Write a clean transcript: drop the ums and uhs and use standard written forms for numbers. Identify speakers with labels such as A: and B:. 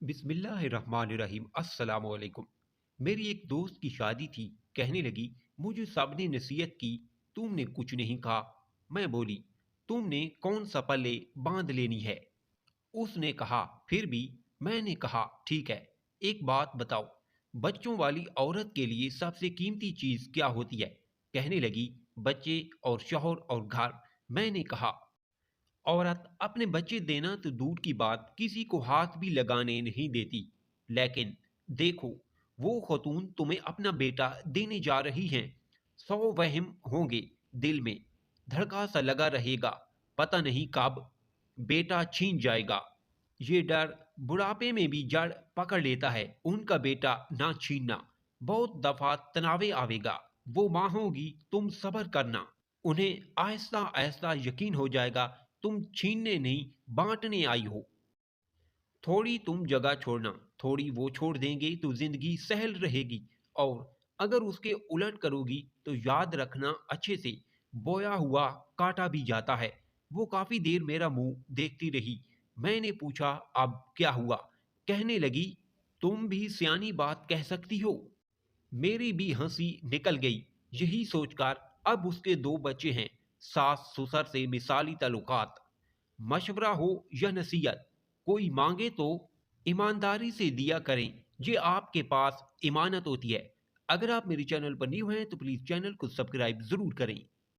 A: बिस्मिल्लाहिर्रहमानिर्रहीम अस्सलाम वालेकुम। मेरी एक दोस्त की शादी थी। कहने लगी, मुझे सबने नसीहत की, तुमने कुछ नहीं कहा। मैं बोली, तुमने कौन सा पल्ले बांध लेनी है। उसने कहा, फिर भी। मैंने कहा, ठीक है, एक बात बताओ, बच्चों वाली औरत के लिए सबसे कीमती चीज क्या होती है। कहने लगी, बच्चे और शौहर और घर। मैंने कहा, औरत अपने बच्चे देना तो दूर की बात, किसी को हाथ भी लगाने नहीं देती। लेकिन देखो, वो खतून तुम्हें अपना बेटा देने जा रही हैं। 100 वहम होंगे दिल में, धड़का सा लगा रहेगा, पता नहीं कब बेटा छीन जाएगा। ये डर बुढ़ापे में भी जड़ पकड़ लेता है, उनका बेटा ना छीनना। बहुत दफा तनावे आवेगा। वो माँ होगी, तुम सब्र करना। उन्हें आहिस्ता आहिस्ता यकीन हो जाएगा, तुम छीनने नहीं बांटने आई हो। थोड़ी तुम जगह छोड़ना, थोड़ी वो छोड़ देंगे तो जिंदगी सहल रहेगी। और अगर उसके उलट करोगी तो याद रखना अच्छे से, बोया हुआ काटा भी जाता है। वो काफी देर मेरा मुंह देखती रही। मैंने पूछा, अब क्या हुआ। कहने लगी, तुम भी सियानी बात कह सकती हो। मेरी भी हंसी निकल गई। यही सोचकर अब उसके 2 बच्चे हैं, सास ससुर से मिसाली ताल्लुकात। मशवरा हो या नसीहत, कोई मांगे तो ईमानदारी से दिया करें। ये आपके पास इमानत होती है। अगर आप मेरे चैनल पर न्यू हैं तो प्लीज़ चैनल को सब्सक्राइब ज़रूर करें।